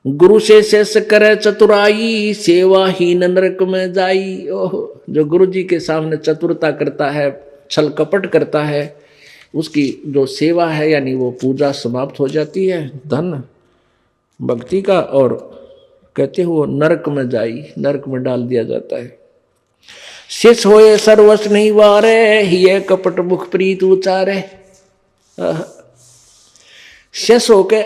गुरु से शेष करे चतुराई, सेवाहीन नरक में जाई। ओह, जो गुरु जी के सामने चतुरता करता है, छल कपट करता है, उसकी जो सेवा है यानी वो पूजा समाप्त हो जाती है, धन भक्ति का, और कहते हो वो नरक में जाई, नरक में डाल दिया जाता है। शेष होए सर्वस्व नहीं वारे, ये कपट मुख प्रीत उचारे। शेष होके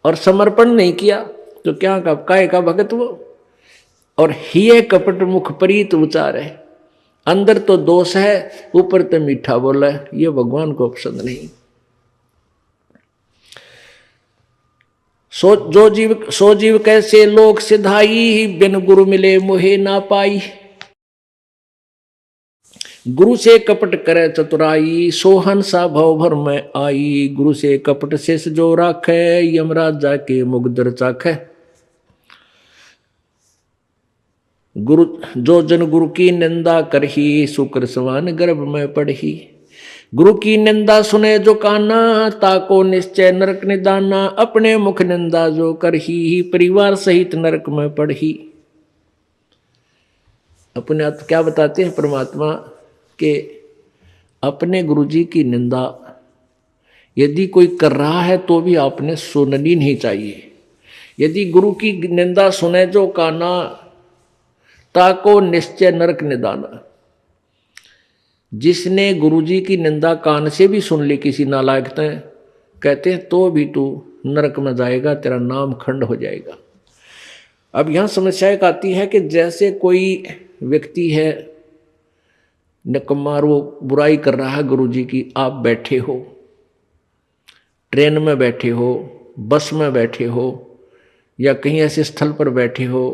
और समर्पण नहीं किया तो क्या का काय का भगत वो, और हिये कपट मुख प्रीत उचारे। अंदर तो दोष है, ऊपर तो मीठा बोला है, ये भगवान को पसंद नहीं। सो जीव कैसे लोक सिधाई, बिन गुरु मिले मोहे ना पाई। गुरु से कपट करे चतुराई, सोहन सा भव भर में आई। गुरु से कपट शेष जो राखे, यमराज जाके मुगदर चाखे। गुरु जो जन गुरु की निंदा करही, शुक्र समान गर्भ में पढ़ही। गुरु की निंदा सुने जो काना, ताको निश्चय नरक निदाना। अपने मुख निंदा जो करही, परिवार सहित नरक में पढ़ही। अपने आप क्या बताते हैं परमात्मा के, अपने गुरुजी की निंदा यदि कोई कर रहा है तो भी आपने सुननी नहीं चाहिए। यदि गुरु की निंदा सुने जो काना, ताको निश्चय नरक निदाना। जिसने गुरुजी की निंदा कान से भी सुन ली किसी नालायक ने, कहते हैं तो भी तू नरक में जाएगा, तेरा नाम खंड हो जाएगा। अब यहां समस्या एक आती है कि जैसे कोई व्यक्ति है निकम्मा, वो बुराई कर रहा है गुरुजी की, आप बैठे हो, ट्रेन में बैठे हो, बस में बैठे हो, या कहीं ऐसे स्थल पर बैठे हो,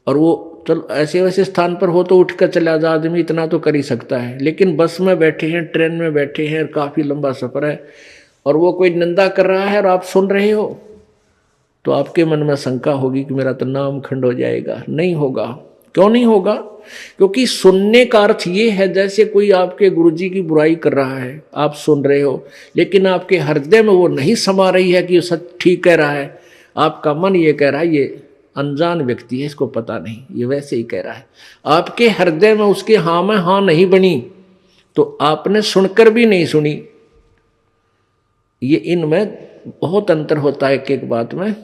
और वो चलो ऐसे वैसे स्थान पर हो तो उठ कर चला जा, आदमी इतना तो कर ही सकता है। लेकिन बस में बैठे हैं, ट्रेन में बैठे हैं, काफ़ी लंबा सफ़र है, और वो कोई निंदा कर रहा है और आप सुन रहे हो, तो आपके मन में शंका होगी कि मेरा तो नाम खंड हो जाएगा। नहीं होगा। क्यों नहीं होगा? क्योंकि सुनने का अर्थ ये है, जैसे कोई आपके गुरुजी की बुराई कर रहा है, आप सुन रहे हो, लेकिन आपके हृदय में वो नहीं समा रही है कि सच ठीक कह रहा है। आपका मन ये कह रहा है ये अनजान व्यक्ति है, इसको पता नहीं, ये वैसे ही कह रहा है। आपके हृदय में उसके हाँ में हाँ नहीं बनी, तो आपने सुनकर भी नहीं सुनी। ये इनमें बहुत अंतर होता है एक एक बात में।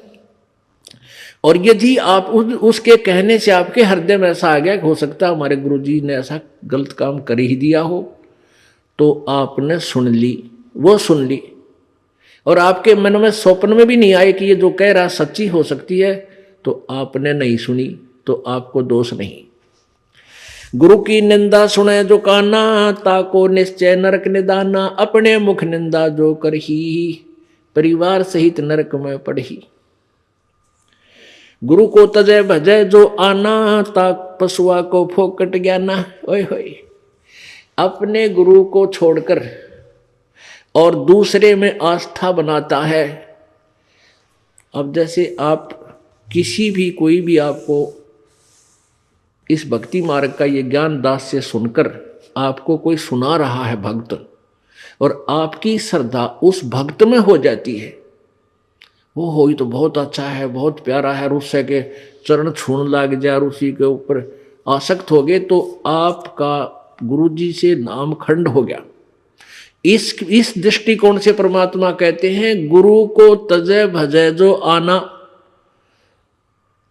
और यदि आप उसके कहने से आपके हृदय में ऐसा आ गया कि हो सकता है हमारे गुरुजी ने ऐसा गलत काम कर ही दिया हो, तो आपने सुन ली, वो सुन ली, और आपके मन में स्वप्न में भी नहीं आए कि ये जो कह रहा सच्ची हो सकती है, तो आपने नहीं सुनी, तो आपको दोष नहीं। गुरु की निंदा सुने जो काना, ताको निश्चय नरक निदाना। अपने मुख निंदा जो करही, परिवार सहित नरक में पढ़ही। गुरु को तजय भजय जो आना, ताक पशुआ को फोकट ज्ञाना। ओए होए, अपने गुरु को छोड़कर और दूसरे में आस्था बनाता है। अब जैसे आप किसी भी कोई भी आपको इस भक्ति मार्ग का ये ज्ञान दास से सुनकर आपको कोई सुना रहा है भक्त, और आपकी श्रद्धा उस भक्त में हो जाती है, वो हो ही तो बहुत अच्छा है, बहुत प्यारा है, और उससे के चरण छूने लग जाए और उसी के ऊपर आसक्त हो गए, तो आपका गुरुजी से नाम खंड हो गया। इस दृष्टिकोण से परमात्मा कहते हैं, गुरु को तजय भजय जो आना,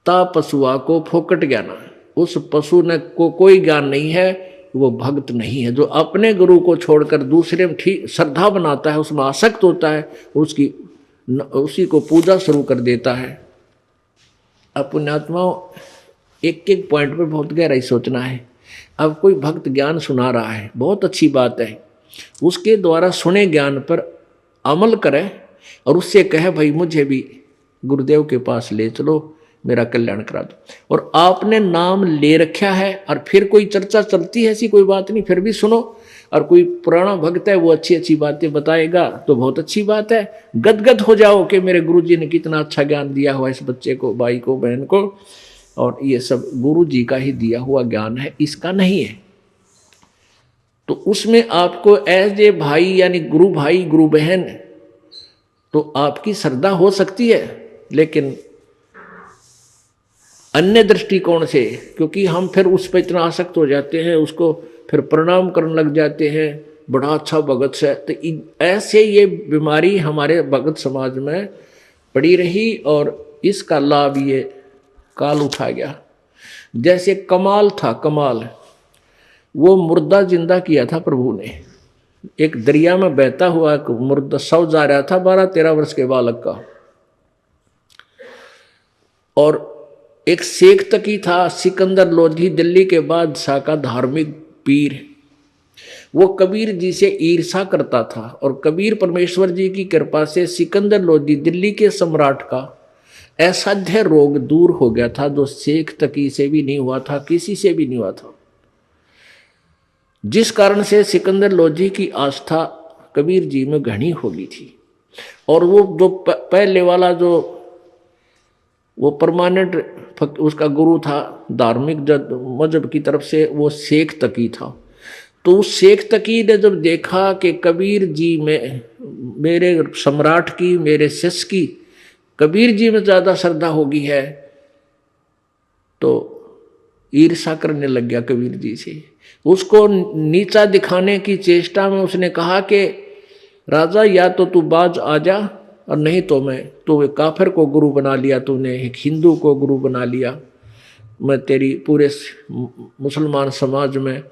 ता पशुआ को फोकट ज्ञाना। उस पशु ने को कोई ज्ञान नहीं है, वो भक्त नहीं है। जो अपने गुरु को छोड़कर दूसरे में ठीक श्रद्धा बनाता है, उसमें आसक्त होता है, उसी को पूजा शुरू कर देता है। अब पुण्यात्माओं, एक एक पॉइंट पर बहुत गहराई सोचना है। अब कोई भक्त ज्ञान सुना रहा है, बहुत अच्छी बात है, उसके द्वारा सुने ज्ञान पर अमल करे और उससे कहे भाई मुझे भी गुरुदेव के पास ले चलो, मेरा कल्याण करा दो। और आपने नाम ले रखा है और फिर कोई चर्चा चलती है, ऐसी कोई बात नहीं, फिर भी सुनो। और कोई पुराना भक्त है, वो अच्छी अच्छी बातें बताएगा तो बहुत अच्छी बात है, गदगद हो जाओ कि मेरे गुरुजी ने कितना अच्छा ज्ञान दिया हुआ इस बच्चे को, भाई को, बहन को, और ये सब गुरुजी का ही दिया हुआ ज्ञान है, इसका नहीं है। तो उसमें आपको एज ए भाई यानी गुरु भाई गुरु बहन, तो आपकी श्रद्धा हो सकती है, लेकिन अन्य दृष्टिकोण से, क्योंकि हम फिर उस पर इतना आसक्त हो जाते हैं, उसको फिर प्रणाम करने लग जाते हैं, बड़ा अच्छा भगत से। तो ऐसे ये बीमारी हमारे भगत समाज में पड़ी रही और इसका लाभ ये काल उठा गया। जैसे कमाल था, कमाल वो मुर्दा जिंदा किया था प्रभु ने। एक दरिया में बहता हुआ एक मुर्दा शव जा रहा था 12-13 वर्ष के बालक का, और एक शेख तकी था सिकंदर लोधी, दिल्ली के बादशाह का धार्मिक पीर। वो कबीर जी से ईर्षा करता था और कबीर परमेश्वर जी की कृपा से सिकंदर लोधी दिल्ली के सम्राट का असाध्य रोग दूर हो गया था, जो शेख तकी से भी नहीं हुआ था, किसी से भी नहीं हुआ था। जिस कारण से सिकंदर लोधी की आस्था कबीर जी में घनी हो गई थी। और वो जो पहले वाला जो वो परमानेंट उसका गुरु था धार्मिक मजहब की तरफ से, वो शेख तकी था। तो उस शेख तकी ने जब देखा कि कबीर जी में, मेरे सम्राट की, मेरे शिष्य की कबीर जी में ज़्यादा श्रद्धा हो गई है, तो ईर्षा करने लग गया कबीर जी से। उसको नीचा दिखाने की चेष्टा में उसने कहा कि राजा या तो तू बाज आ जा, और नहीं तो मैं, तो एक काफिर को गुरु बना लिया तूने, एक हिंदू को गुरु बना लिया, मैं तेरी पूरे मुसलमान समाज में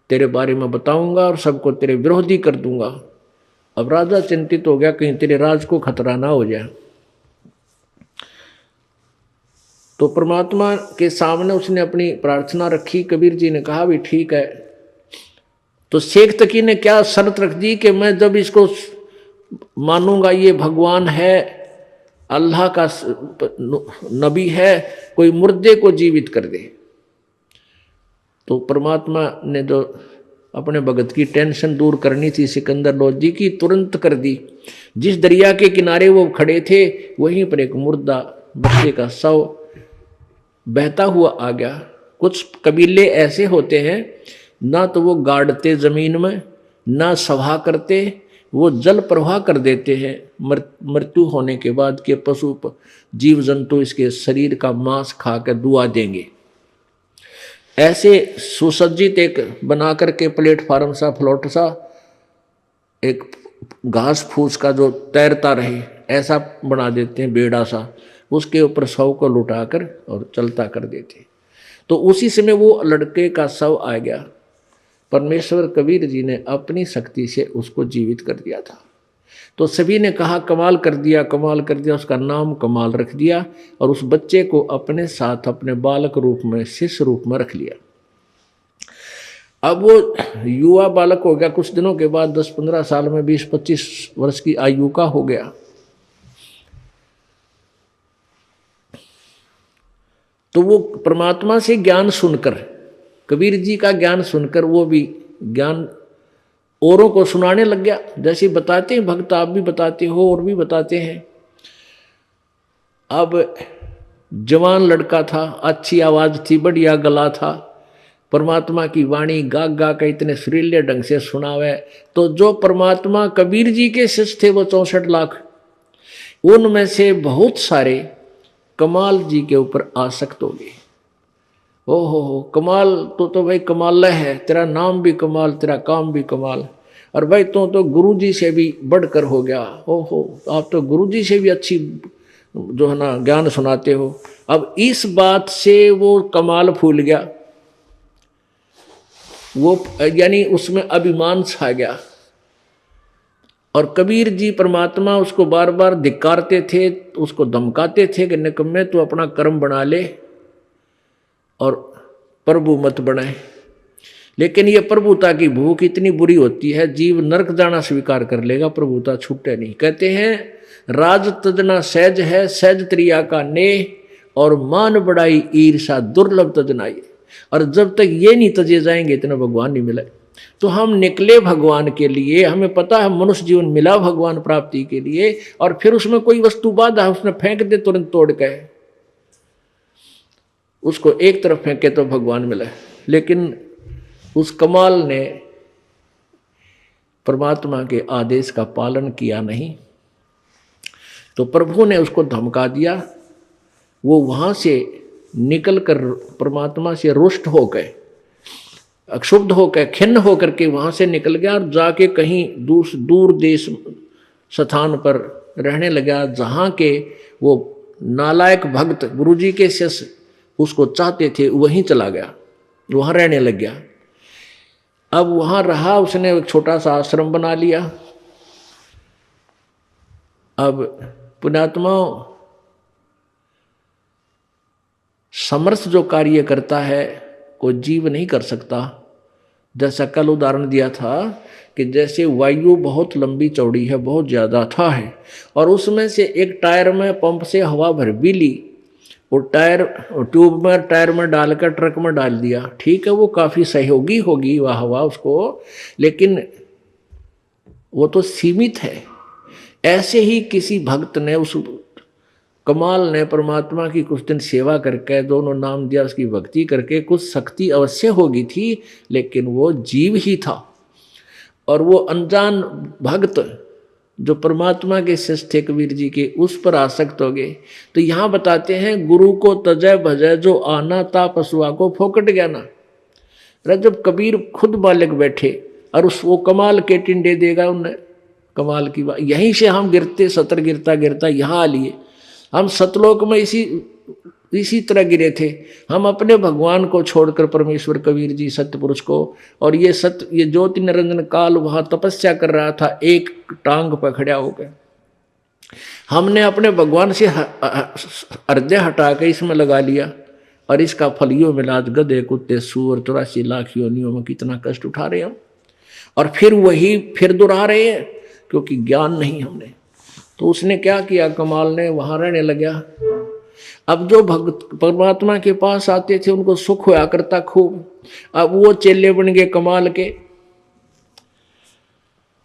तेरे बारे में बताऊंगा और सबको तेरे विरोधी कर दूंगा। अब राजा चिंतित हो गया कहीं तेरे राज को खतरा ना हो जाए। तो परमात्मा के सामने उसने अपनी प्रार्थना रखी। कबीर जी ने कहा भी ठीक है। तो शेख तकी ने क्या शर्त रख दी कि मैं जब इसको मानूंगा ये भगवान है, अल्लाह का नबी है, कोई मुर्दे को जीवित कर दे। तो परमात्मा ने जो अपने भगत की टेंशन दूर करनी थी सिकंदर लोधी की, तुरंत कर दी। जिस दरिया के किनारे वो खड़े थे वहीं पर एक मुर्दा बच्चे का शव बहता हुआ आ गया। कुछ कबीले ऐसे होते हैं, ना तो वो गाड़ते जमीन में, ना सभा करते, वो जल प्रवाह कर देते हैं। मृत्यु होने के बाद के पशु जीव जंतु इसके शरीर का मांस खा कर दुआ देंगे। ऐसे सुसज्जित एक बना करके प्लेटफार्म सा, फ्लोट सा, एक घास फूस का जो तैरता रहे ऐसा बना देते हैं, बेड़ा सा, उसके ऊपर शव को लुटाकर और चलता कर देते। तो उसी समय वो लड़के का शव आ गया। परमेश्वर कबीर जी ने अपनी शक्ति से उसको जीवित कर दिया था। तो सभी ने कहा कमाल कर दिया, कमाल कर दिया। उसका नाम कमाल रख दिया और उस बच्चे को अपने साथ अपने बालक रूप में, शिष्य रूप में रख लिया। अब वो युवा बालक हो गया। कुछ दिनों के बाद 10-15 साल में 20-25 वर्ष की आयु का हो गया। तो वो परमात्मा से ज्ञान सुनकर, कबीर जी का ज्ञान सुनकर, वो भी ज्ञान औरों को सुनाने लग गया। जैसे बताते हैं भक्त, आप भी बताते हो और भी बताते हैं। अब जवान लड़का था, अच्छी आवाज थी, बढ़िया गला था, परमात्मा की वाणी गा गा के इतने सुरीले ढंग से सुनावे। तो जो परमात्मा कबीर जी के शिष्य थे वो 64 लाख, उनमें से बहुत सारे कमाल जी के ऊपर आसक्त हो गए। ओहो कमाल, तो भाई कमाल है, तेरा नाम भी कमाल, तेरा काम भी कमाल, और भाई तो गुरु जी से भी बढ़कर हो गया। ओहो आप तो गुरु जी से भी अच्छी जो है ना ज्ञान सुनाते हो। अब इस बात से वो कमाल फूल गया, वो यानी उसमें अभिमान छा गया। और कबीर जी परमात्मा उसको बार बार धिक्कारते थे, उसको धमकाते थे कि निकम्मे तू अपना कर्म बना ले और प्रभु मत बनाए। लेकिन ये प्रभुता की भूख इतनी बुरी होती है, जीव नरक जाना स्वीकार कर लेगा, प्रभुता छूटे नहीं। कहते हैं राज तजना सहज है, सहज त्रिया का नेह, और मान बढ़ाई ईर्षा दुर्लभ तजनाई। और जब तक ये नहीं तजे जाएंगे इतना भगवान नहीं मिले। तो हम निकले भगवान के लिए, हमें पता है मनुष्य जीवन मिला भगवान प्राप्ति के लिए, और फिर उसमें कोई वस्तु बाधा उसने फेंक दे तुरंत तोड़ के, उसको एक तरफ फेंके तो भगवान मिला। लेकिन उस कमाल ने परमात्मा के आदेश का पालन किया नहीं, तो प्रभु ने उसको धमका दिया। वो वहां से निकल कर परमात्मा से रुष्ट होकर, अक्षुब्ध होकर, खिन्न होकर के वहां से निकल गया और जाके कहीं दूर देश स्थान पर रहने लगा, जहाँ के वो नालायक भक्त गुरुजी के शिष्य उसको चाहते थे, वहीं चला गया, वहां रहने लग गया। अब वहां रहा, उसने एक छोटा सा आश्रम बना लिया। अब पुण्यात्मा, समर्थ जो कार्य करता है कोई जीव नहीं कर सकता। जैसा कल उदाहरण दिया था कि जैसे वायु बहुत लंबी चौड़ी है, बहुत ज़्यादा था है, और उसमें से एक टायर में पंप से हवा भर भी ली, वो टायर ट्यूब में टायर में डालकर ट्रक में डाल दिया, ठीक है, वो काफ़ी सहयोगी होगी वह हवा उसको, लेकिन वो तो सीमित है। ऐसे ही किसी भक्त ने, उस कमाल ने परमात्मा की कुछ दिन सेवा करके, दोनों नाम दिया, उसकी भक्ति करके कुछ शक्ति अवश्य होगी थी, लेकिन वो जीव ही था। और वो अनजान भक्त जो परमात्मा के शिष्य थे कबीर जी के, उस पर आसक्त हो गए। तो यहाँ बताते हैं, गुरु को तजय भजय जो आना ता पशुआ को फोकट गया ना। जब कबीर खुद बालक बैठे और उस वो कमाल के टिंडे देगा उन्हें, कमाल की बात। यहीं से हम गिरते, सतर गिरता गिरता यहाँ आ लिए। हम सतलोक में इसी तरह गिरे थे। हम अपने भगवान को छोड़कर, परमेश्वर कबीर जी सत्य पुरुष को, और ये ज्योति निरंजन काल वहाँ तपस्या कर रहा था, एक टांग पर खड़ा होकर। हमने अपने भगवान से हृदय हटा के इसमें लगा लिया, और इसका फल यो मिला, आज गधे कुत्ते सूअर 84 लाख योनियों में कितना कष्ट उठा रहे हम, और फिर दोहरा रहे हैं, क्योंकि ज्ञान नहीं हमने। तो उसने क्या किया, कमाल ने, वहां रहने लगा। अब जो भक्त परमात्मा के पास आते थे उनको सुख होया करता खूब। अब वो चेले बन गए कमाल के।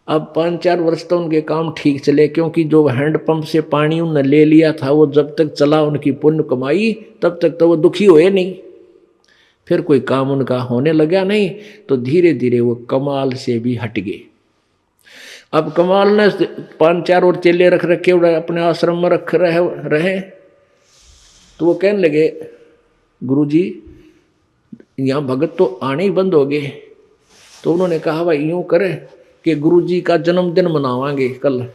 अब 5-4 वर्ष तो उनके काम ठीक चले, क्योंकि जो हैंडपंप से पानी उन्होंने ले लिया था, वो जब तक चला उनकी पुण्य कमाई, तब तक तो वो दुखी हुए नहीं। फिर कोई काम उनका होने लगा नहीं, तो धीरे धीरे वो कमाल से भी हट गए। अब कमाल ने 5-4 और चेले रख रखे, अपने आश्रम में रख रहे। तो वो कहने लगे, गुरुजी यहाँ भगत तो आने ही बंद हो गए। तो उन्होंने कहा, भाई यूँ करे कि गुरुजी का जन्मदिन मनावांगे कल,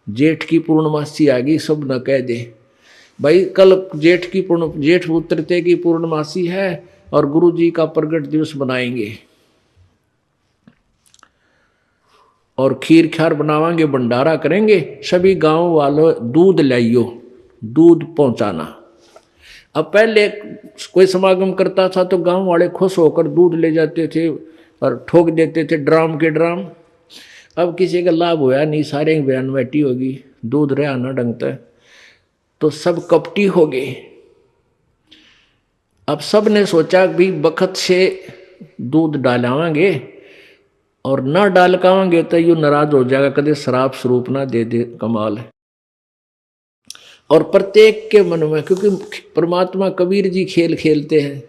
जेठ की पूर्णमासी आ गई, सब न कह दे भाई, कल जेठ उतरते की पूर्णमासी है और गुरुजी का प्रगट दिवस बनाएंगे, और खीर खार बनावांगे, भंडारा करेंगे, सभी गांव वालों दूध लाइयो, दूध पहुंचाना। अब पहले कोई समागम करता था तो गांव वाले खुश होकर दूध ले जाते थे और ठोक देते थे ड्राम के ड्राम। अब किसी का लाभ होया नहीं, सारे की बयान बैठी होगी, दूध रहा ना ढंगता, तो सब कपटी हो गए। अब सब ने सोचा भी बखत से दूध डालावांगे, और ना डालकावांगे तो यू नाराज हो जाएगा, कदे शराब स्वरूप ना दे दे कमाल है। और प्रत्येक के मन में, क्योंकि परमात्मा कबीर जी खेल खेलते हैं।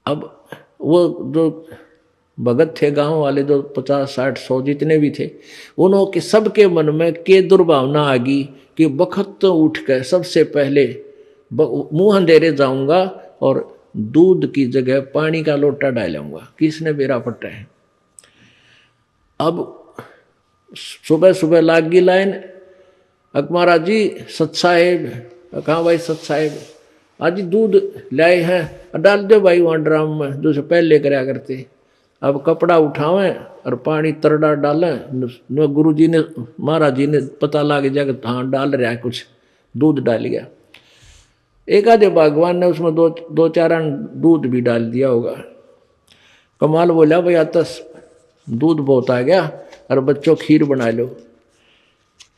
अब वो जो भगत थे गांव वाले, जो 50, 60, 100 जितने भी थे, उन्होंने सबके मन में के दुर्भावना आ गई कि बखत तो उठ कर सबसे पहले मुंह अंधेरे जाऊंगा और दूध की जगह पानी का लोटा डालूंगा, किसने बेरा पट्टा है। अब सुबह सुबह लाग गई लाइन, महाराज जी सत साहेब, कहाँ भाई सत साहेब, आज दूध लाए हैं, डाल दो भाई वहाँ ड्राम में, जो से पहले कराया करते। अब कपड़ा उठावें और पानी तरड़ा डालें, गुरु जी ने, महाराज जी ने पता लग जाएगा, हाँ डाल रहा है कुछ, दूध डाल गया। एक आधे भगवान ने उसमें दो चार दूध भी डाल दिया होगा। कमाल बोला, भाई आता दूध बहुत आ गया, और बच्चों खीर बना लो।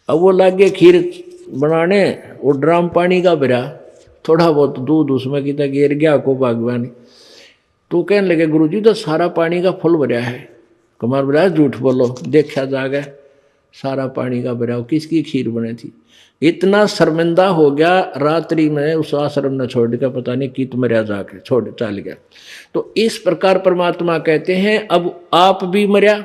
अब वो लगे खीर बनाने, वो ड्राम पानी का भरा, थोड़ा बहुत दूध उसमें कितना गिर गया को भगवान। तो कहने लगे, गुरुजी तो सारा पानी का फुल भरा है। कमाल बोला, झूठ बोलो, देखा जाएगा सारा पानी का भरा, किसकी खीर बनी थी। इतना शर्मिंदा हो गया, रात्रि में उस आश्रम ने छोड़ दिया, पता नहीं कित मरिया जाके छोड़ चल गया। तो इस प्रकार परमात्मा कहते हैं, अब आप भी मरिया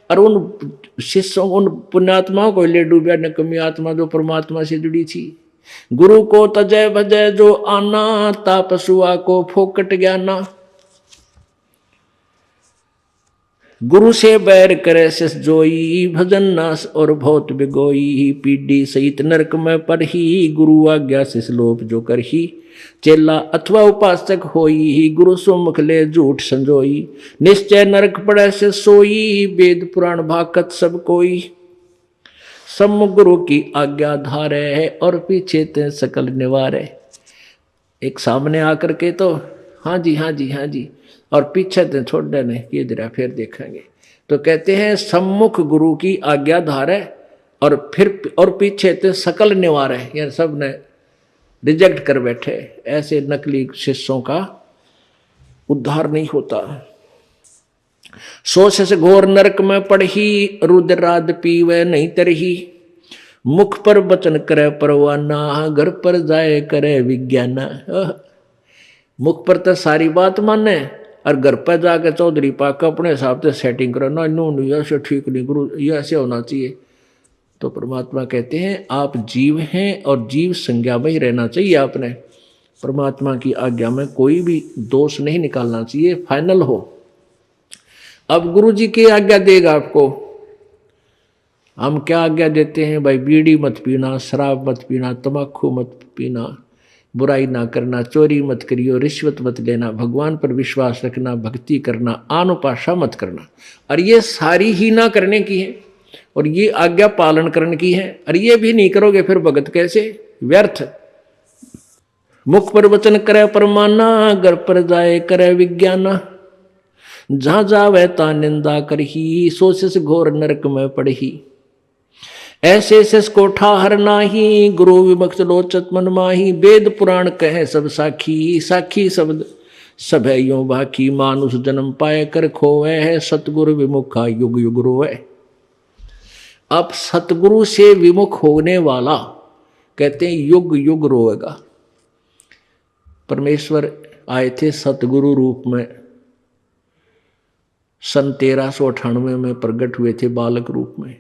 और उन शिष्यों, उन पुण्यात्माओं को ले डूबा, नकमी आत्मा जो परमात्मा से जुड़ी थी। गुरु को तजय भजय जो आना, तापसुआ को फोकट ज्ञाना। गुरु से बैर करे शिष जोई, भजन नास और बहुत बिगोई। पीढ़ी सहित नरक में पढ़ी, गुरु आज्ञा शिष लोप जो करही। चेला अथवा उपासक होई, गुरु सुमुख ले झूठ संजोई। निश्चय नरक पड़े से सोई, वेद पुराण भागत सब कोई। सम्मुख गुरु की आज्ञा धारे, और पीछे ते सकल निवारे। एक सामने आकर के तो हाँ जी हाँ जी हाँ जी, और पीछे ते छोड़ देने ये जरा फिर देखेंगे। तो कहते हैं सम्मुख गुरु की आज्ञा धारे, और फिर और पीछे ते सकल निवारे। ये सब ने रिजेक्ट कर बैठे। ऐसे नकली शिष्यों का उद्धार नहीं होता। सोच से घोर नरक में पड़ही, रुद्राद पीवे नहीं तरही। मुख पर वचन करे परवाना, घर पर जाए करे विज्ञाना। मुख पर तो सारी बात माने, और घर पर जाकर चौधरी पाक अपने हिसाब से सेटिंग करो ना, नहीं ऐसे ठीक नहीं, गुरु ये ऐसे होना चाहिए। तो परमात्मा कहते हैं आप जीव हैं, और जीव संज्ञा में ही रहना चाहिए आपने। परमात्मा की आज्ञा में कोई भी दोष नहीं निकालना चाहिए, फाइनल हो। अब गुरु जी की आज्ञा देगा आपको। हम क्या आज्ञा देते हैं भाई? बीड़ी मत पीना, शराब मत पीना, तम्बाकू मत पीना, बुराई ना करना, चोरी मत करियो, रिश्वत मत लेना, भगवान पर विश्वास रखना, भक्ति करना, आनुपाशा मत करना। और ये सारी ही ना करने की है, और ये आज्ञा पालन करने की है। और ये भी नहीं करोगे फिर भगत कैसे? व्यर्थ। मुख पर वचन करे परमाना, घर पर जाए करे विज्ञाना। जहां जावे ता निंदा करही, सोच घोर नरक में पड़ही। ऐसे शेष को ठाहर नाही, गुरु विमुक्त लोचत मन माही। वेद पुराण कहे सब साखी, साखी शब्द सब है यो बाकी। मानुष जन्म पाए कर खोवे है, सतगुरु विमुखा युग युग रोवे। अब सतगुरु से विमुख होने वाला कहते हैं युग युग रोएगा। परमेश्वर आए थे सतगुरु रूप में, सन 1398 में प्रकट हुए थे बालक रूप में,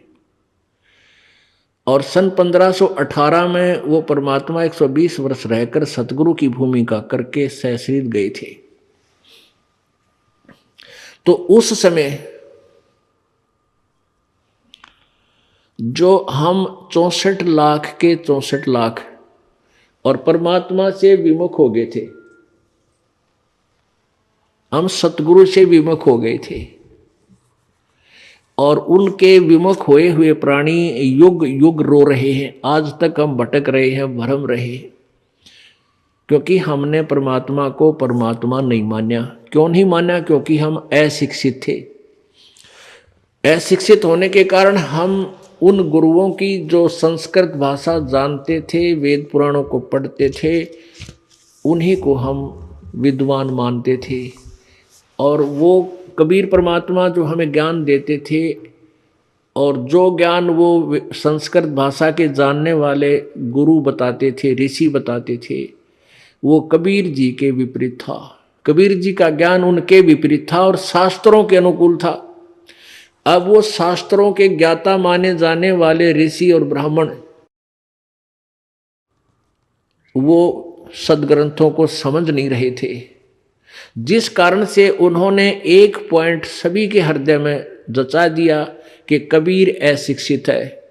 और सन 1518 में वो परमात्मा 120 वर्ष रहकर सतगुरु की भूमिका करके सहशरीर गए थे। तो उस समय जो हम 64 लाख के 64 लाख और परमात्मा से विमुख हो गए थे, हम सतगुरु से विमुख हो गए थे, और उनके विमुख हुए हुए प्राणी युग युग रो रहे हैं। आज तक हम भटक रहे हैं, भरम रहे हैं, क्योंकि हमने परमात्मा को परमात्मा नहीं माना। क्यों नहीं माना? क्योंकि हम अशिक्षित थे। अशिक्षित होने के कारण हम उन गुरुओं की जो संस्कृत भाषा जानते थे, वेद पुराणों को पढ़ते थे, उन्हीं को हम विद्वान मानते थे। और वो कबीर परमात्मा जो हमें ज्ञान देते थे, और जो ज्ञान वो संस्कृत भाषा के जानने वाले गुरु बताते थे, ऋषि बताते थे, वो कबीर जी के विपरीत था। कबीर जी का ज्ञान उनके विपरीत था और शास्त्रों के अनुकूल था। अब वो शास्त्रों के ज्ञाता माने जाने वाले ऋषि और ब्राह्मण वो सदग्रंथों को समझ नहीं रहे थे, जिस कारण से उन्होंने एक पॉइंट सभी के हृदय में जचा दिया कि कबीर अशिक्षित है,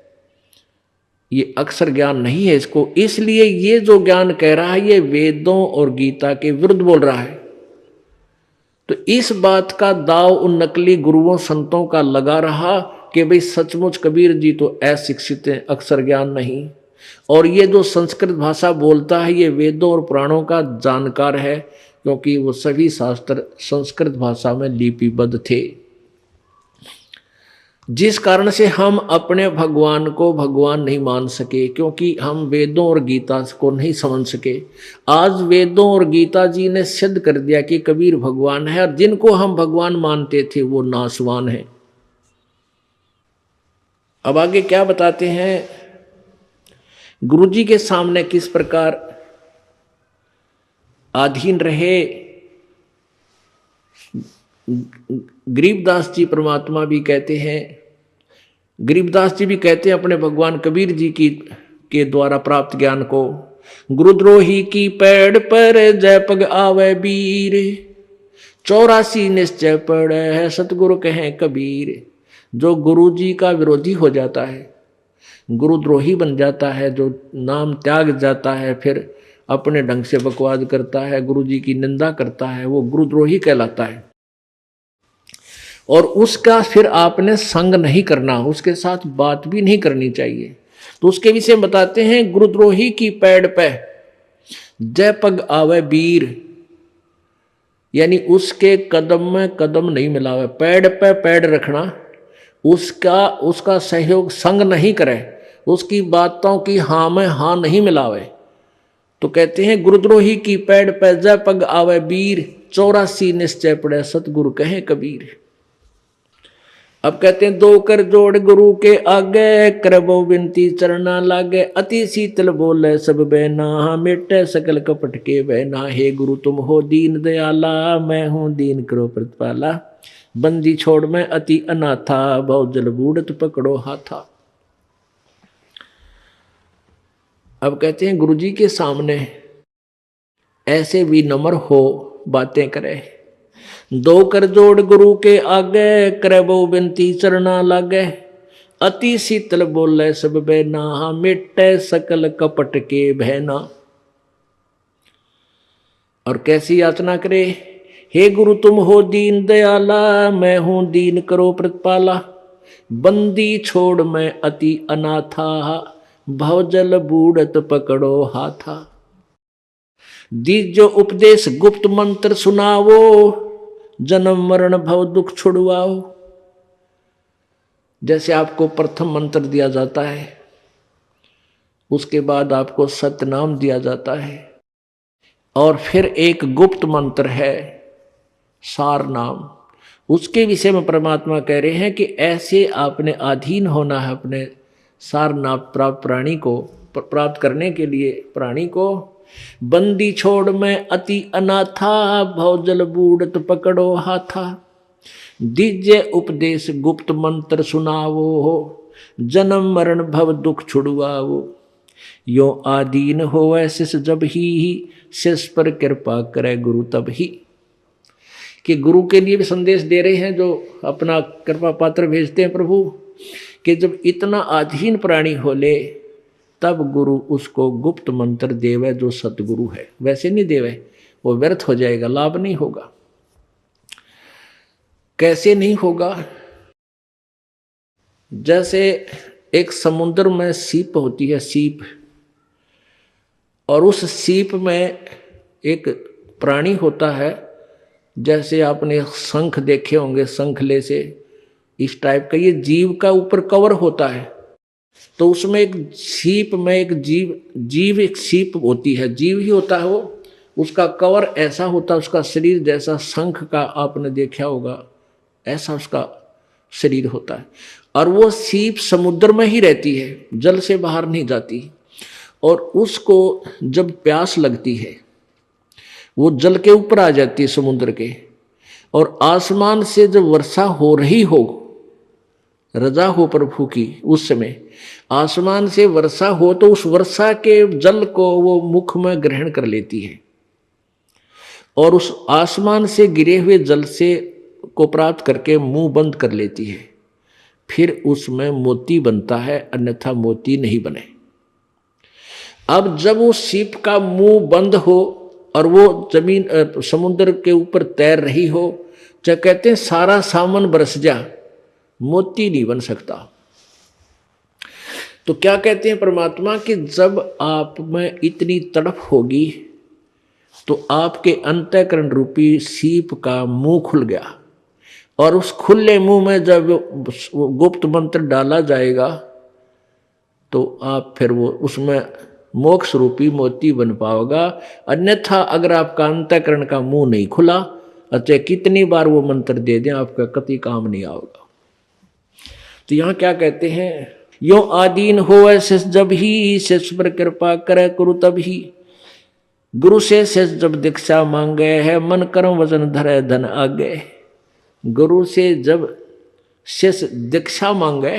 ये अक्षर ज्ञान नहीं है इसको, इसलिए ये जो ज्ञान कह रहा है ये वेदों और गीता के विरुद्ध बोल रहा है। तो इस बात का दाव उन नकली गुरुओं संतों का लगा रहा कि भाई सचमुच कबीर जी तो अशिक्षित हैं, अक्षर ज्ञान नहीं, और ये जो संस्कृत भाषा बोलता है ये वेदों और पुराणों का जानकार है, क्योंकि वो सभी शास्त्र संस्कृत भाषा में लिपिबद्ध थे। जिस कारण से हम अपने भगवान को भगवान नहीं मान सके, क्योंकि हम वेदों और गीता को नहीं समझ सके। आज वेदों और गीता जी ने सिद्ध कर दिया कि कबीर भगवान है, और जिनको हम भगवान मानते थे वो नासवान है। अब आगे क्या बताते हैं, गुरुजी के सामने किस प्रकार अधीन रहे। गरीबदास जी परमात्मा भी कहते हैं, गरीबदास जी भी कहते हैं अपने भगवान कबीर जी की के द्वारा प्राप्त ज्ञान को गुरुद्रोही की पैड़ पर जय पग आवे बीर, 84 निश्चय पड़े है सतगुरु कहें कबीर। जो गुरु जी का विरोधी हो जाता है, गुरुद्रोही बन जाता है, जो नाम त्याग जाता है, फिर अपने ढंग से बकवाद करता है, गुरु जी की निंदा करता है, वो गुरुद्रोही कहलाता है। और उसका फिर आपने संग नहीं करना, उसके साथ बात भी नहीं करनी चाहिए। तो उसके विषय में बताते हैं, गुरुद्रोही की पैड़ पे जय पग आवे बीर, यानी उसके कदम में कदम नहीं मिलावे, पैड़ पे पैड़ रखना, उसका सहयोग संग नहीं करे, उसकी बातों की हाँ में हाँ नहीं मिलावे। तो कहते हैं गुरुद्रोही की पैड़ पे जय पग आवे बीर, 84 निश्चय पड़े सतगुरु कहें कबीर। अब कहते हैं दो कर जोड़ गुरु के आगे, करबो विनती चरना लागे, अति शीतल बोले सब बहना, मिटे सकल कपट के बहना। हे गुरु तुम हो दीन दयाला, मैं हूं दीन करो प्रतिपाला, बंदी छोड़ मैं अति अनाथा, बहुत जल बूढ़त पकड़ो हाथा। अब कहते हैं गुरु जी के सामने ऐसे विनम्र हो बातें करे, दो कर जोड़ गुरु के आगे, करे वो विनती चरना लागे, अति शीतल बोले सब बहना, मिटे सकल कपट के बहना। और कैसी याचना करे, हे गुरु तुम हो दीन दयाला, मैं हूं दीन करो प्रतिपाला, बंदी छोड़ मैं अति अनाथा, भवजल बूढ़त पकड़ो हाथा। दीजो उपदेश गुप्त मंत्र सुनावो, जन्म मरण भव दुख छुड़वाओ। जैसे आपको प्रथम मंत्र दिया जाता है, उसके बाद आपको सतनाम दिया जाता है, और फिर एक गुप्त मंत्र है सार नाम। उसके विषय में परमात्मा कह रहे हैं कि ऐसे आपने अधीन होना है अपने सार नाम प्राप्त प्राणी को, प्राप्त करने के लिए प्राणी को। बंदी छोड़ मैं अति अनाथा, भवजल बूढ़त पकड़ो हाथा। दीजे उपदेश गुप्त मंत्र सुनावो, जन्म मरण भव दुख छुड़वाओ। यो आदीन होवे शिष जब ही, शिष पर कृपा करे गुरु तब ही। कि गुरु के लिए भी संदेश दे रहे हैं, जो अपना कृपा पात्र भेजते हैं प्रभु, कि जब इतना अधीन प्राणी हो ले तब गुरु उसको गुप्त मंत्र देवे, जो सतगुरु है। वैसे नहीं देवे, वो व्यर्थ हो जाएगा, लाभ नहीं होगा। कैसे नहीं होगा? जैसे एक समुद्र में सीप होती है, सीप, और उस सीप में एक प्राणी होता है, जैसे आपने शंख देखे होंगे, शंखले से इस टाइप का ये जीव का ऊपर कवर होता है। तो उसमें एक सीप में एक जीव एक सीप होती है, जीव ही होता है वो, उसका कवर ऐसा होता है, उसका शरीर जैसा शंख का आपने देखा होगा, ऐसा उसका शरीर होता है। और वो सीप समुद्र में ही रहती है, जल से बाहर नहीं जाती। और उसको जब प्यास लगती है, वो जल के ऊपर आ जाती है समुद्र के, और आसमान से जब वर्षा हो रही हो, रजा हो प्रभु की, उस समय आसमान से वर्षा हो तो उस वर्षा के जल को वो मुख में ग्रहण कर लेती है, और उस आसमान से गिरे हुए जल से को प्राप्त करके मुंह बंद कर लेती है। फिर उसमें मोती बनता है, अन्यथा मोती नहीं बने। अब जब उस सीप का मुंह बंद हो और वो जमीन समुद्र के ऊपर तैर रही हो, चाहे कहते हैं सारा सामान बरस जा, मोती नहीं बन सकता। तो क्या कहते हैं परमात्मा कि जब आप में इतनी तड़प होगी तो आपके अंतःकरण रूपी सीप का मुंह खुल गया, और उस खुले मुंह में जब गुप्त मंत्र डाला जाएगा तो आप फिर वो उसमें मोक्ष रूपी मोती बन पाओगा। अन्यथा अगर आपका अंतःकरण का मुंह नहीं खुला, अच्छा कितनी बार वो मंत्र दे दें, आपका कति काम नहीं आएगा। तो यहाँ क्या कहते हैं, यो आदीन हो ऐसे जब ही, शेष पर कृपा करे गुरु तब ही। गुरु से शेष जब दीक्षा मांगे है, मन कर्म वचन धरे धन आगे। गुरु से जब शेष दीक्षा मांगे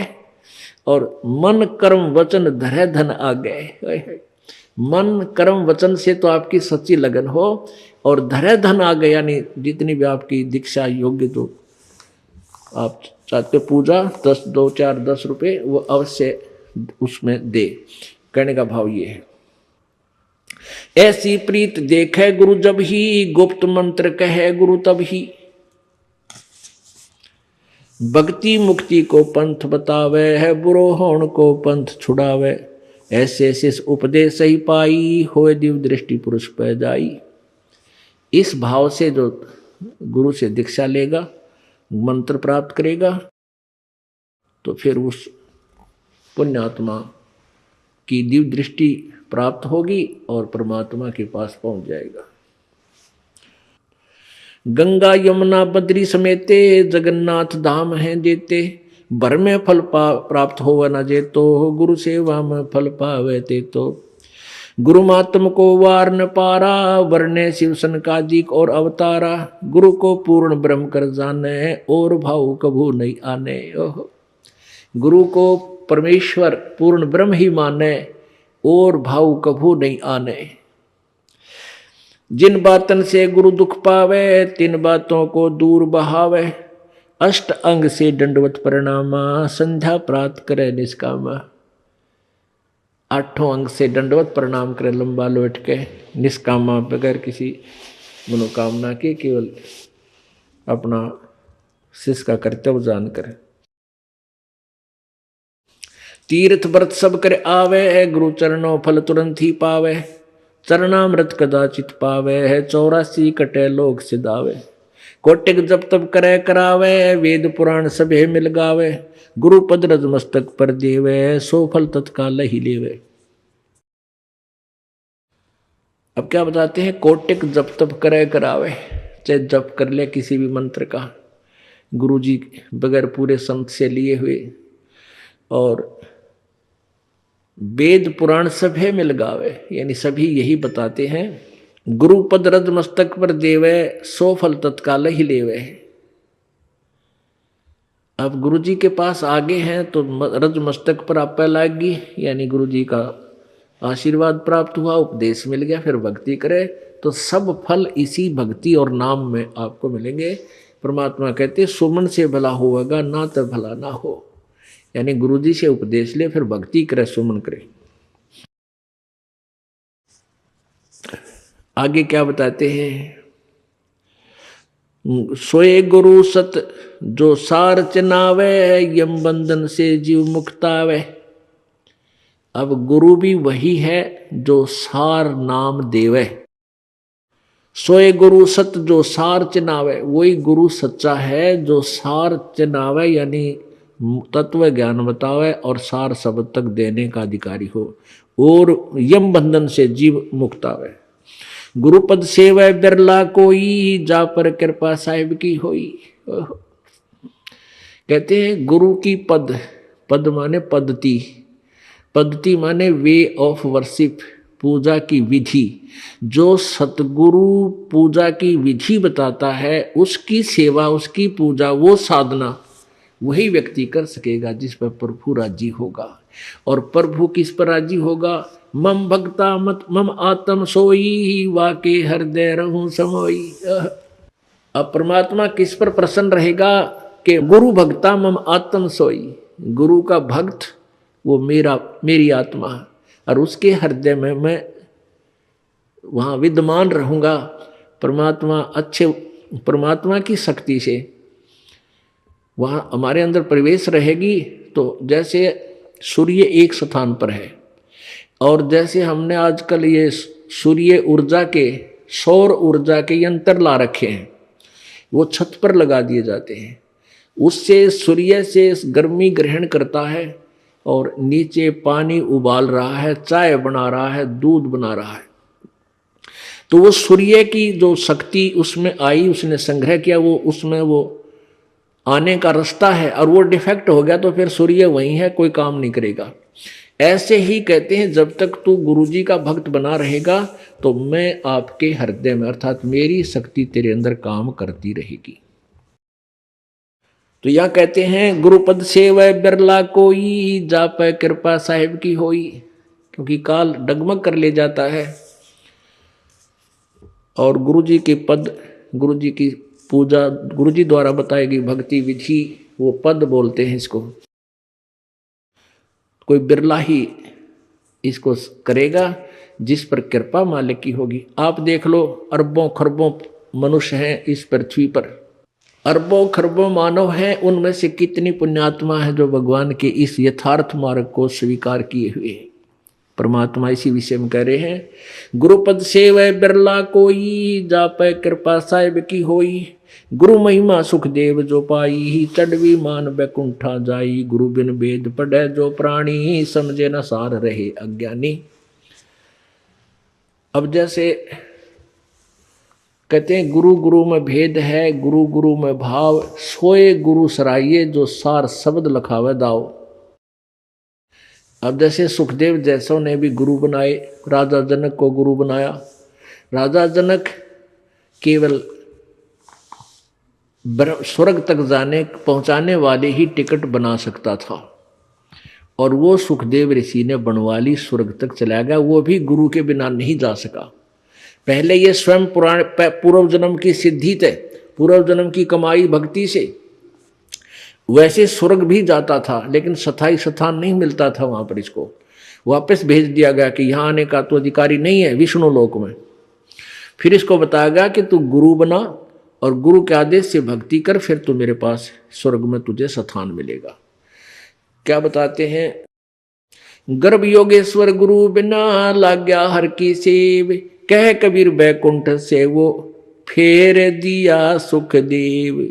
और मन कर्म वचन धरे धन आगे, मन कर्म वचन से तो आपकी सच्ची लगन हो, और धरे धन आ गया, यानी जितनी भी आपकी दीक्षा योग्य तो आप चाहते पूजा 10 2 4 10 रुपये वो अवश्य उसमें दे। कहने का भाव ये है। ऐसी प्रीत देखे गुरु जब ही, गुप्त मंत्र कहे गुरु तब ही। भक्ति मुक्ति को पंथ बतावे है, बुरो होण को पंथ छुड़ावे। ऐसे शिष उपदेश ही पाई, होए दिव्य दृष्टि पुरुष पै जाई। इस भाव से जो गुरु से दीक्षा लेगा, मंत्र प्राप्त करेगा, तो फिर उस पुण्यात्मा की दिव्य दृष्टि प्राप्त होगी और परमात्मा के पास पहुंच जाएगा। गंगा यमुना बद्री समेते, जगन्नाथ धाम हैं जेते। भर में फल प्राप्त हो न जेतो, गुरु सेवा में फल पावे ते तो। गुरु मातम को वार न पारा, वरने शिव सनकादिक और अवतारा। गुरु को पूर्ण ब्रह्म कर जाने, और भाव कभू नहीं आने। गुरु को परमेश्वर पूर्ण ब्रह्म ही माने, और भाव कभू नहीं आने। जिन बातन से गुरु दुख पावे, तीन बातों को दूर बहावे। अष्ट अंग से दंडवत प्रणामा, संध्या प्राप्त करे निष्कामा। 8 अंग से दंडवत प्रणाम करे लंबा लौट के, निष्कामा बगैर किसी मनोकामना के, केवल अपना शिष्य का कर्तव्य जानकर। तीर्थ व्रत सब करे आवे, गुरु चरणों फल तुरंत ही पावे। चरणामृत कदाचित पावे है, 84 कटे लोग सिदावे। कोटिक जब तब करे करावे, वेद पुराण सभे मिल गावे। गुरु पद रज मस्तक पर देवे, सो फल तत्काल ही लेवे। अब क्या बताते हैं, कोटिक जब तब करे करावे, चाहे जप कर ले किसी भी मंत्र का, गुरु जी बगैर पूरे संत से लिए हुए, और वेद पुराण सभे मिल गावे, यानी सभी यही बताते हैं, गुरु पद रज मस्तक पर देवे, सो फल तत्काल ही लेवे। अब गुरु जी के पास आगे हैं तो रज मस्तक पर आप लागी, यानी गुरु जी का आशीर्वाद प्राप्त हुआ, उपदेश मिल गया, फिर भक्ति करे तो सब फल इसी भक्ति और नाम में आपको मिलेंगे। परमात्मा कहते सुमन से भला होगा, ना तो भला ना हो। यानी गुरु जी से उपदेश ले, फिर भक्ति करे, सुमन करे। आगे क्या बताते हैं, सोए गुरु सत जो सार चिनावे, यम बंधन से जीव मुक्तावे। अब गुरु भी वही है जो सार नाम देवे। सोए गुरु सत जो सार चिनावे, वही गुरु सच्चा है जो सार चिनावे, यानी तत्व ज्ञान बतावे और सार शब्द तक देने का अधिकारी हो, और यम बंधन से जीव मुक्त आवे। गुरुपद सेवै बिरला कोई, जा पर कृपा साहिब की होई। कहते हैं गुरु की पद, पद माने पद्धति, पद्धति माने वे ऑफ वर्शिप, पूजा की विधि। जो सतगुरु पूजा की विधि बताता है, उसकी सेवा, उसकी पूजा, वो साधना वही व्यक्ति कर सकेगा जिस पर प्रभु राजी होगा। और प्रभु किस पर राजी होगा, मम भक्ता मत मम आत्म सोई, वाके हृदय रहूं समोई। अब परमात्मा किस पर प्रसन्न रहेगा कि गुरु भक्ता मम आत्म सोई, गुरु का भक्त वो मेरी आत्मा, और उसके हृदय में मैं वहाँ विद्यमान रहूँगा। परमात्मा अच्छे, परमात्मा की शक्ति से वहाँ हमारे अंदर प्रवेश रहेगी। तो जैसे सूर्य एक स्थान पर है, और जैसे हमने आजकल ये सूर्य ऊर्जा के, सौर ऊर्जा के यंत्र ला रखे हैं, वो छत पर लगा दिए जाते हैं। उससे सूर्य से गर्मी ग्रहण करता है और नीचे पानी उबाल रहा है, चाय बना रहा है, दूध बना रहा है। तो वो सूर्य की जो शक्ति उसमें आई, उसने संग्रह किया, वो उसमें वो आने का रास्ता है, और वो डिफेक्ट हो गया तो फिर सूर्य वहीं है, कोई काम नहीं करेगा। ऐसे ही कहते हैं जब तक तू गुरुजी का भक्त बना रहेगा तो मैं आपके हृदय में, अर्थात मेरी शक्ति तेरे अंदर काम करती रहेगी। तो यह कहते हैं गुरुपद सेवै बिरला कोई, जा पे कृपा साहिब की होई। क्योंकि काल डगमग कर ले जाता है। और गुरु जी के पद, गुरु जी की पूजा, गुरु जी द्वारा बताई गई भक्ति विधि, वो पद बोलते हैं इसको। कोई बिरला ही इसको करेगा जिस पर कृपा मालिक की होगी। आप देख लो, अरबों खरबों मनुष्य हैं इस पृथ्वी पर, अरबों खरबों मानव हैं, उनमें से कितनी पुण्यात्मा है जो भगवान के इस यथार्थ मार्ग को स्वीकार किए हुए हैं। परमात्मा इसी विषय में कह रहे हैं, गुरुपद से वह बिरला कोई, जापै कृपा साहिब की होई। गुरु महिमा सुखदेव जो पाई, चढ़वी मान बैकुंठा जाई। गुरु बिन वेद पढ़े जो प्राणी, समझे न सार रहे अज्ञानी। अब जैसे कहते हैं गुरु गुरु में भेद है, गुरु गुरु में भाव, सोए गुरु सराइये, जो सार शब्द लखावे दाओ। अब जैसे सुखदेव जैसों ने भी गुरु बनाए, राजा जनक को गुरु बनाया। राजा जनक केवल स्वर्ग तक जाने पहुंचाने वाले ही टिकट बना सकता था, और वो सुखदेव ऋषि ने बनवाली स्वर्ग तक चला गया, वो भी गुरु के बिना नहीं जा सका। पहले ये स्वयं पूर्व जन्म की सिद्धि थे, पूर्व जन्म की कमाई भक्ति से वैसे स्वर्ग भी जाता था, लेकिन स्थायी स्थान नहीं मिलता था वहां पर। इसको वापस भेज दिया गया कि यहाँ आने का तो अधिकारी नहीं है विष्णु लोक में। फिर इसको बताया गया कि तू गुरु बना और गुरु के आदेश से भक्ति कर, फिर तू मेरे पास स्वर्ग में तुझे स्थान मिलेगा। क्या बताते हैं, गर्भ योगेश्वर गुरु बिना लाग्या हर की सेव। कह कबीर बैकुंठ से वो फेर दिया सुखदेव।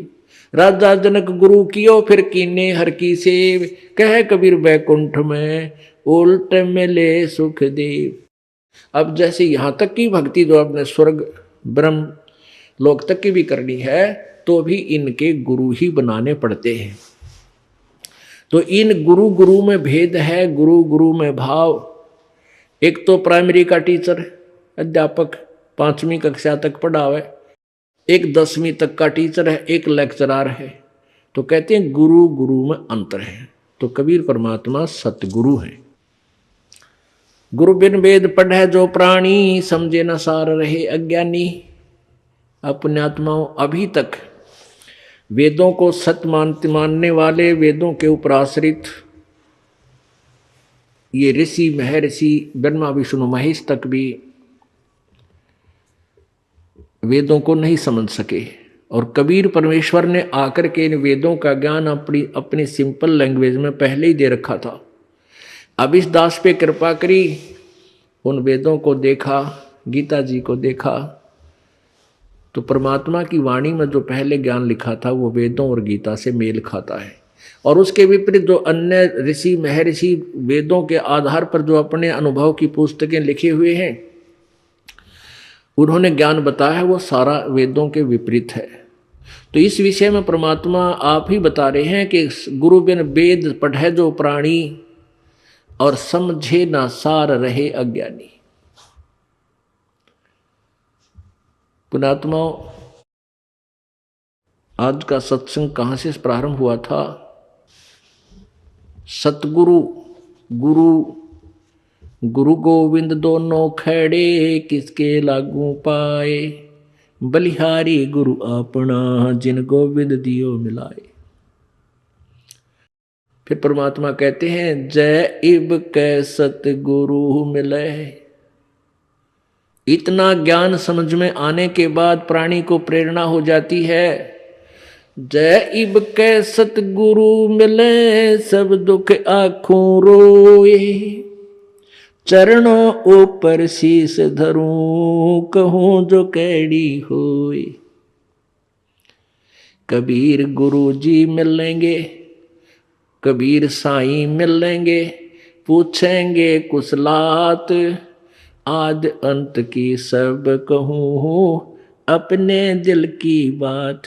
राजा जनक गुरु कियो फिर कीने हर की सेव। कह कबीर बैकुंठ में उल्ट मिले सुखदेव। अब जैसे यहाँ तक की भक्ति जो अपने स्वर्ग ब्रह्म लोक तक की भी करनी है, तो भी इनके गुरु ही बनाने पड़ते हैं। तो इन गुरु गुरु में भेद है, गुरु गुरु में भाव। एक तो प्राइमरी का टीचर अध्यापक 5वीं कक्षा तक पढ़ावे, एक 10वीं तक का टीचर है, एक लेक्चरार है। तो कहते हैं गुरु गुरु में अंतर है। तो कबीर परमात्मा सतगुरु है। गुरु बिन वेद पढ़े जो प्राणी, समझे न सार रहे अज्ञानी। अपने आत्माओं अभी तक वेदों को सत्य मानने वाले, वेदों के ऊपर आश्रित ये ऋषि महर्षि ब्रह्मा विष्णु महेश तक भी वेदों को नहीं समझ सके। और कबीर परमेश्वर ने आकर के इन वेदों का ज्ञान अपनी सिंपल लैंग्वेज में पहले ही दे रखा था। अब इस दास पे कृपा करी, उन वेदों को देखा, गीता जी को देखा, तो परमात्मा की वाणी में जो पहले ज्ञान लिखा था वो वेदों और गीता से मेल खाता है। और उसके विपरीत जो अन्य ऋषि महर्षि वेदों के आधार पर जो अपने अनुभव की पुस्तकें लिखे हुए हैं, उन्होंने ज्ञान बताया है, वो सारा वेदों के विपरीत है। तो इस विषय में परमात्मा आप ही बता रहे हैं कि गुरु बिन वेद पढ़े जो प्राणी, और समझे ना सार रहे अज्ञानी। पुणात्माओं, आज का सत्संग कहाँ से प्रारंभ हुआ था? सतगुरु गुरु गुरु गोविंद दोनों खड़े, किसके लागू पाए। बलिहारी गुरु अपना, जिन गोविंद दियो मिलाए। फिर परमात्मा कहते हैं, जय इब कै सतगुरु मिले। इतना ज्ञान समझ में आने के बाद प्राणी को प्रेरणा हो जाती है, जय इब कै सतगुरु मिले, सब दुख आँखों रोए। चरणों ऊपर शीस धरूं, कहूं जो कैडी होए। कबीर गुरु जी मिलेंगे, कबीर साईं मिलेंगे, पूछेंगे कुशलात, आद अंत की सब कहूं, अपने दिल की बात।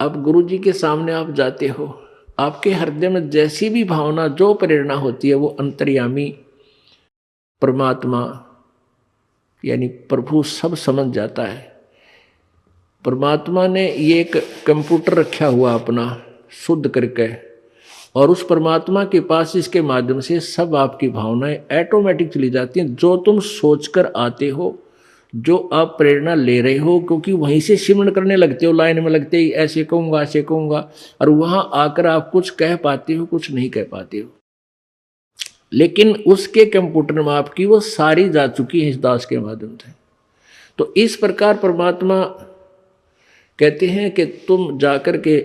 अब गुरु जी के सामने आप जाते हो, आपके हृदय में जैसी भी भावना, जो प्रेरणा होती है, वो अंतर्यामी परमात्मा यानी प्रभु सब समझ जाता है। परमात्मा ने ये एक कंप्यूटर रखा हुआ अपना शुद्ध करके, और उस परमात्मा के पास इसके माध्यम से सब आपकी भावनाएं ऑटोमेटिक चली जाती हैं। जो तुम सोचकर आते हो, जो आप प्रेरणा ले रहे हो, क्योंकि वहीं से सिमरण करने लगते हो, लाइन में लगते ही ऐसे कहूँगा ऐसे कहूँगा, और वहाँ आकर आप कुछ कह पाते हो, कुछ नहीं कह पाते हो। लेकिन उसके कंप्यूटर में आपकी वो सारी जा चुकी है इस दास के माध्यम से। तो इस प्रकार परमात्मा कहते हैं कि तुम जाकर के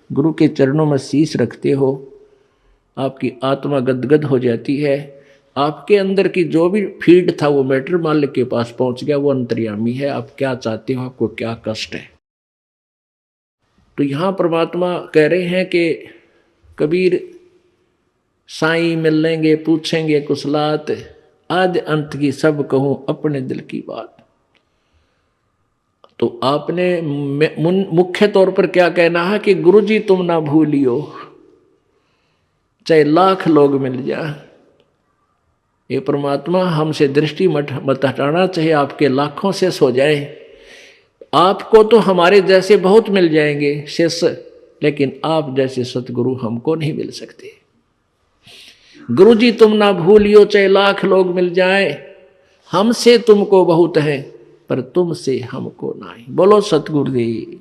गुरु के चरणों में शीश रखते हो, आपकी आत्मा गदगद हो जाती है। आपके अंदर की जो भी फीड था वो मैटर मालिक के पास पहुंच गया, वो अंतर्यामी है। आप क्या चाहते हो, आपको क्या कष्ट है। तो यहाँ परमात्मा कह रहे हैं कि कबीर साईं मिल लेंगे पूछेंगे कुशलात, आदि अंत की सब कहूँ अपने दिल की बात। तो आपने मुख्य तौर पर क्या कहना है कि गुरुजी तुम ना भूलियो, चाहे लाख लोग मिल जाए। ये परमात्मा हमसे दृष्टि मत हटाना, चाहे आपके लाखों से सो जाए। आपको तो हमारे जैसे बहुत मिल जाएंगे शिष्य, लेकिन आप जैसे सतगुरु हमको नहीं मिल सकते। गुरुजी तुम ना भूलियो, चाहे लाख लोग मिल जाए, हमसे तुमको बहुत है पर तुमसे हमको नहीं। बोलो सतगुरुदेव।